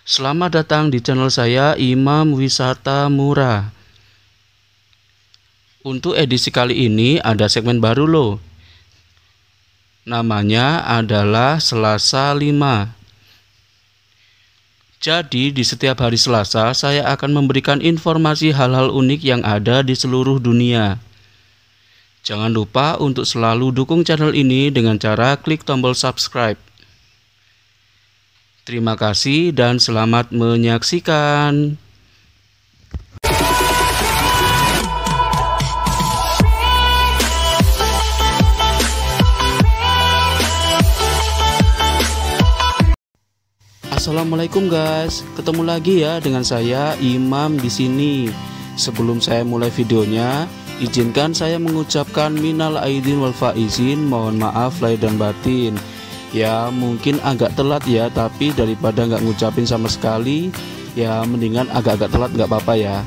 Selamat datang di channel saya Imam Wisata Murah. Untuk edisi kali ini ada segmen baru loh. Namanya adalah Selasa 5. Jadi di setiap hari Selasa saya akan memberikan informasi hal-hal unik yang ada di seluruh dunia. Jangan lupa untuk selalu dukung channel ini dengan cara klik tombol subscribe. Terima kasih dan selamat menyaksikan. Assalamualaikum guys, ketemu lagi ya dengan saya Imam di sini. Sebelum saya mulai videonya, izinkan saya mengucapkan minal aidin wal faizin, mohon maaf lahir dan batin. Ya mungkin agak telat ya, tapi daripada nggak ngucapin sama sekali, ya mendingan agak-agak telat nggak apa-apa ya.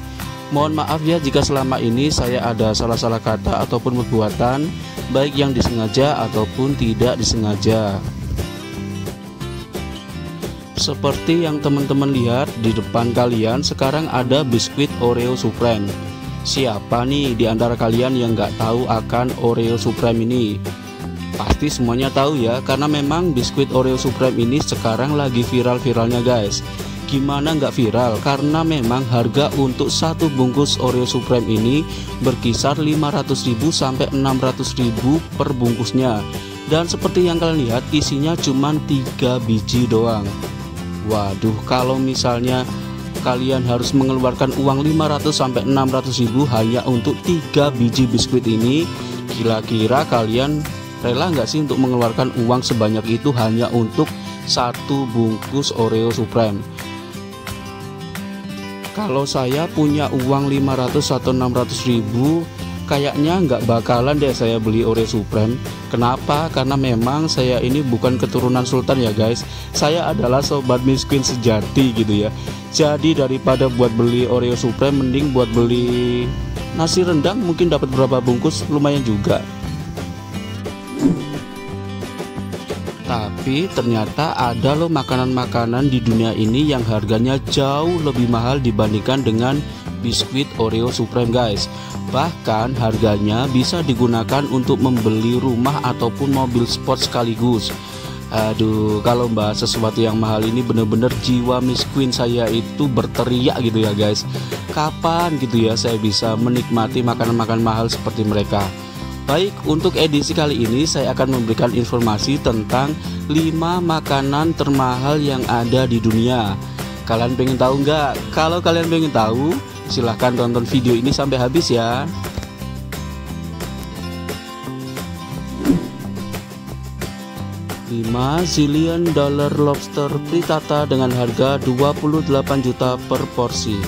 Mohon maaf ya jika selama ini saya ada salah-salah kata ataupun perbuatan, baik yang disengaja ataupun tidak disengaja. Seperti yang teman-teman lihat di depan kalian, sekarang ada biskuit Oreo Supreme. Siapa nih di antara kalian yang nggak tahu akan Oreo Supreme ini? Pasti semuanya tahu ya, karena memang biskuit Oreo Supreme ini sekarang lagi viral-viralnya guys. Gimana nggak viral? Karena memang harga untuk satu bungkus Oreo Supreme ini berkisar 500.000 sampai 600.000 per bungkusnya. Dan seperti yang kalian lihat, isinya cuma 3 biji doang. Waduh, kalau misalnya kalian harus mengeluarkan uang 500 sampai 600.000 hanya untuk 3 biji biskuit ini, kira-kira kalian rela nggak sih untuk mengeluarkan uang sebanyak itu hanya untuk satu bungkus Oreo Supreme? Kalau saya punya uang 500 atau 600.000, kayaknya nggak bakalan deh saya beli Oreo Supreme. Kenapa? Karena memang saya ini bukan keturunan sultan ya guys. Saya adalah sobat miskin sejati gitu ya. Jadi daripada buat beli Oreo Supreme, mending buat beli nasi rendang, mungkin dapat berapa bungkus lumayan juga. Tapi ternyata ada loh makanan-makanan di dunia ini yang harganya jauh lebih mahal dibandingkan dengan biskuit Oreo Supreme guys. Bahkan harganya bisa digunakan untuk membeli rumah ataupun mobil sport sekaligus. Aduh, kalau bahas sesuatu yang mahal ini bener-bener jiwa miskin saya itu berteriak gitu ya guys. Kapan gitu ya saya bisa menikmati makanan-makanan mahal seperti mereka? Baik, untuk edisi kali ini saya akan memberikan informasi tentang 5 makanan termahal yang ada di dunia. Kalian pengen tahu nggak? Kalau kalian pengen tahu, silahkan tonton video ini sampai habis ya. $5 zillion lobster frittata dengan harga 28 juta per porsi.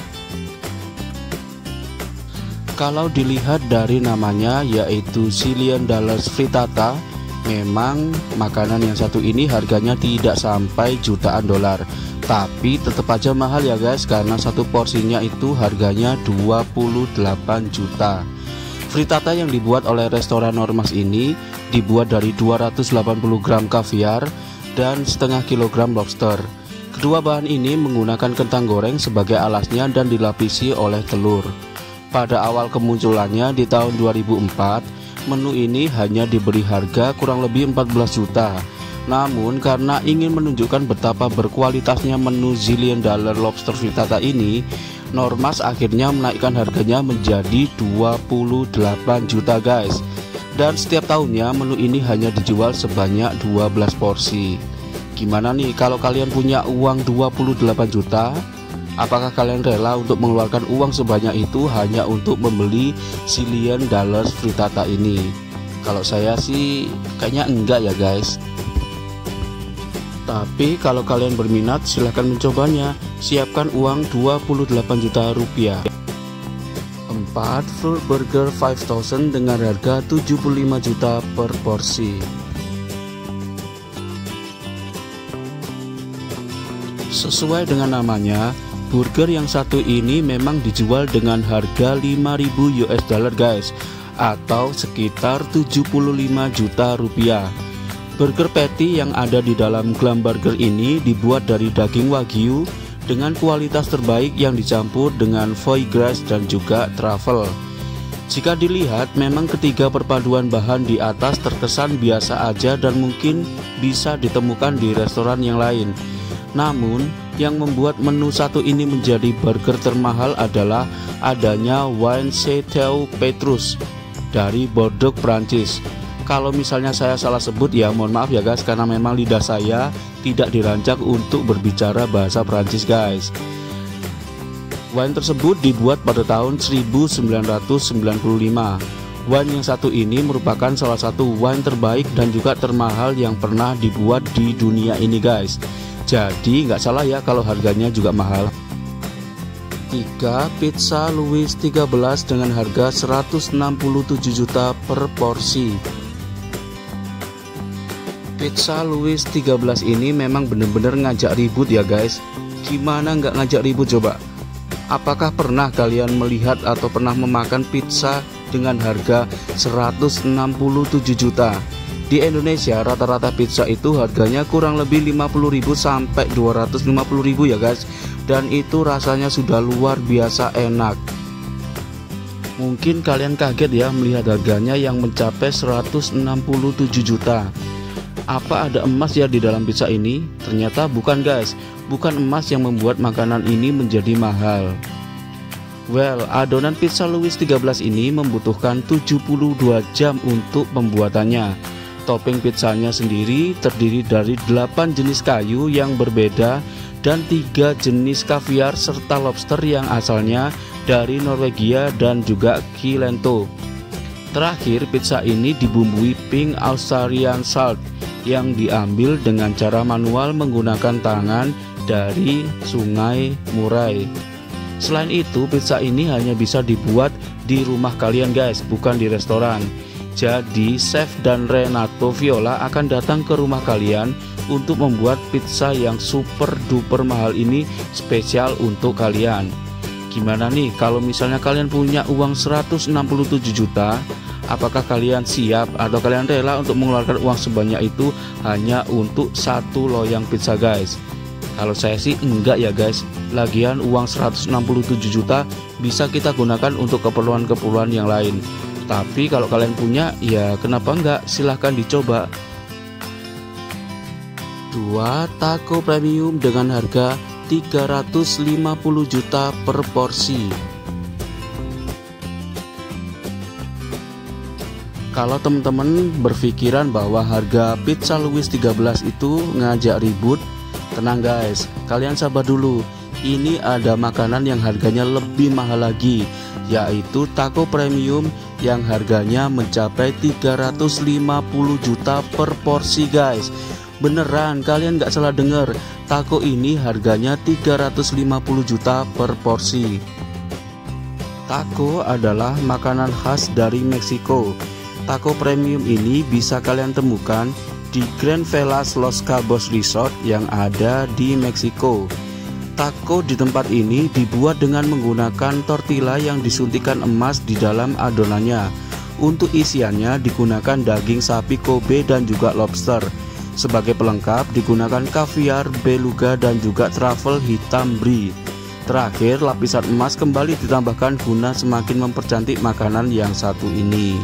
Kalau dilihat dari namanya yaitu zillion dollars frittata, memang makanan yang satu ini harganya tidak sampai jutaan dolar. Tapi tetap aja mahal ya guys, karena satu porsinya itu harganya 28 juta. Frittata yang dibuat oleh restoran Normas ini dibuat dari 280 gram kaviar dan setengah kilogram lobster. Kedua bahan ini menggunakan kentang goreng sebagai alasnya dan dilapisi oleh telur. Pada awal kemunculannya di tahun 2004, menu ini hanya diberi harga kurang lebih 14 juta. Namun karena ingin menunjukkan betapa berkualitasnya menu zillion dollar lobster frittata ini, Normas akhirnya menaikkan harganya menjadi 28 juta guys. Dan setiap tahunnya menu ini hanya dijual sebanyak 12 porsi. Gimana nih kalau kalian punya uang 28 juta? Apakah kalian rela untuk mengeluarkan uang sebanyak itu hanya untuk membeli zillion dollars frittata ini? Kalau saya sih kayaknya enggak ya guys. Tapi kalau kalian berminat silahkan mencobanya. Siapkan uang 28 juta rupiah. 4 full burger 5000 dengan harga 75 juta per porsi. Sesuai dengan namanya, burger yang satu ini memang dijual dengan harga 5.000 US dollar guys, atau sekitar 75 juta rupiah. Burger patty yang ada di dalam gelam burger ini dibuat dari daging wagyu dengan kualitas terbaik yang dicampur dengan foie gras dan juga truffle. Jika dilihat, memang ketiga perpaduan bahan di atas terkesan biasa aja dan mungkin bisa ditemukan di restoran yang lain. Namun, yang membuat menu satu ini menjadi burger termahal adalah adanya wine Chateau Petrus dari Bordeaux, Prancis. Kalau misalnya saya salah sebut ya mohon maaf ya guys, karena memang lidah saya tidak dirancang untuk berbicara bahasa Prancis guys. Wine tersebut dibuat pada tahun 1995. Wine yang satu ini merupakan salah satu wine terbaik dan juga termahal yang pernah dibuat di dunia ini guys. Jadi nggak salah ya kalau harganya juga mahal. 3. Pizza Louis 13 dengan harga 167 juta per porsi. Pizza Louis 13 ini memang bener-bener ngajak ribut ya guys. Gimana nggak ngajak ribut coba? Apakah pernah kalian melihat atau pernah memakan pizza dengan harga 167 juta? Di Indonesia rata-rata pizza itu harganya kurang lebih 50.000 sampai 250.000 ya guys. Dan itu rasanya sudah luar biasa enak. Mungkin kalian kaget ya melihat harganya yang mencapai 167 juta. Apa ada emas ya di dalam pizza ini? Ternyata bukan guys, bukan emas yang membuat makanan ini menjadi mahal. Well, adonan pizza Louis 13 ini membutuhkan 72 jam untuk pembuatannya. Topping pizzanya sendiri terdiri dari 8 jenis kayu yang berbeda dan 3 jenis kaviar serta lobster yang asalnya dari Norwegia dan juga Kilento. Terakhir, pizza ini dibumbui pink Australian salt yang diambil dengan cara manual menggunakan tangan dari Sungai Murai. Selain itu, pizza ini hanya bisa dibuat di rumah kalian guys, bukan di restoran. Jadi, chef dan Renato Viola akan datang ke rumah kalian untuk membuat pizza yang super duper mahal ini spesial untuk kalian. Gimana nih kalau misalnya kalian punya uang 167 juta? Apakah kalian siap atau kalian rela untuk mengeluarkan uang sebanyak itu hanya untuk satu loyang pizza guys? Kalau saya sih enggak ya guys. Lagian uang 167 juta bisa kita gunakan untuk keperluan-keperluan yang lain. Tapi kalau kalian punya, ya kenapa enggak? Silahkan dicoba. 2. Taco premium dengan harga 350 juta per porsi. Kalau teman-teman berpikiran bahwa harga pizza Louis 13 itu ngajak ribut, tenang guys, kalian sabar dulu. Ini ada makanan yang harganya lebih mahal lagi, yaitu taco premium yang harganya mencapai 350 juta per porsi guys. Beneran, kalian nggak salah dengar, taco ini harganya 350 juta per porsi. Taco adalah makanan khas dari Meksiko. Taco premium ini bisa kalian temukan di Grand Velas Los Cabos Resort yang ada di Meksiko. Taco di tempat ini dibuat dengan menggunakan tortilla yang disuntikan emas di dalam adonannya. Untuk isiannya digunakan daging sapi Kobe dan juga lobster. Sebagai pelengkap digunakan kaviar, beluga dan juga truffle hitam brie. Terakhir, lapisan emas kembali ditambahkan guna semakin mempercantik makanan yang satu ini.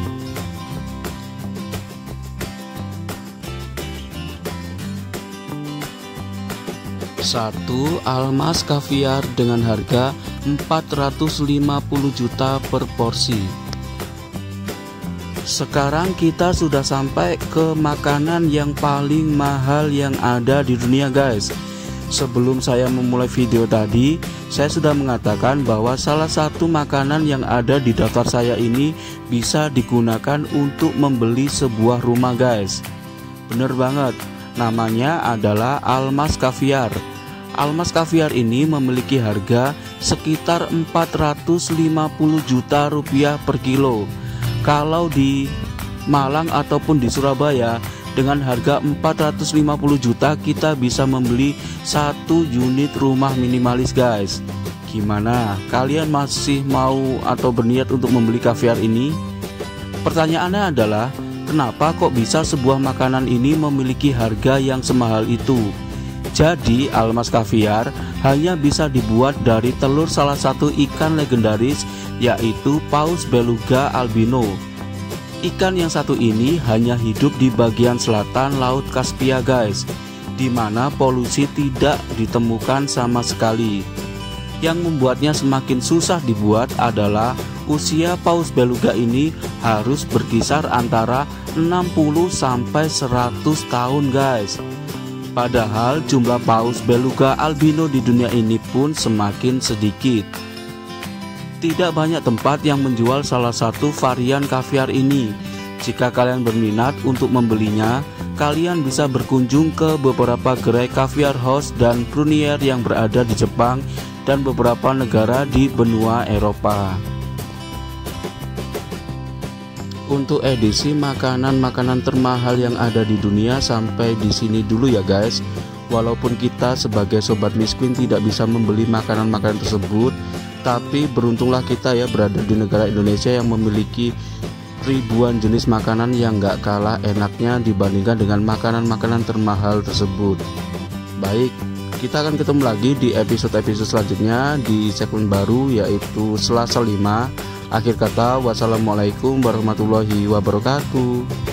1. Almas kaviar dengan harga 450 juta per porsi. Sekarang kita sudah sampai ke makanan yang paling mahal yang ada di dunia guys. Sebelum saya memulai video tadi, saya sudah mengatakan bahwa salah satu makanan yang ada di daftar saya ini bisa digunakan untuk membeli sebuah rumah guys. Bener banget, namanya adalah Almas Kaviar. Almas Kaviar ini memiliki harga sekitar 450 juta rupiah per kilo. Kalau di Malang ataupun di Surabaya dengan harga 450 juta kita bisa membeli satu unit rumah minimalis guys. Gimana? Kalian masih mau atau berniat untuk membeli kaviar ini? Pertanyaannya adalah, kenapa kok bisa sebuah makanan ini memiliki harga yang semahal itu? Jadi almas kaviar hanya bisa dibuat dari telur salah satu ikan legendaris, yaitu Paus beluga albino. Ikan yang satu ini hanya hidup di bagian selatan Laut Kaspia guys, di mana polusi tidak ditemukan sama sekali. Yang membuatnya semakin susah dibuat adalah usia Paus beluga ini harus berkisar antara 60 sampai 100 tahun guys. Padahal jumlah Paus beluga albino di dunia ini pun semakin sedikit. Tidak banyak tempat yang menjual salah satu varian kaviar ini. Jika kalian berminat untuk membelinya, kalian bisa berkunjung ke beberapa gerai kaviar house dan prunier yang berada di Jepang dan beberapa negara di benua Eropa. Untuk edisi makanan-makanan termahal yang ada di dunia sampai di sini dulu ya guys. Walaupun kita sebagai sobat miskin tidak bisa membeli makanan-makanan tersebut, tapi beruntunglah kita ya berada di negara Indonesia yang memiliki ribuan jenis makanan yang gak kalah enaknya dibandingkan dengan makanan-makanan termahal tersebut. Baik, kita akan ketemu lagi di episode-episode selanjutnya di segmen baru, yaitu Selasa 5. Akhir kata, wassalamualaikum warahmatullahi wabarakatuh.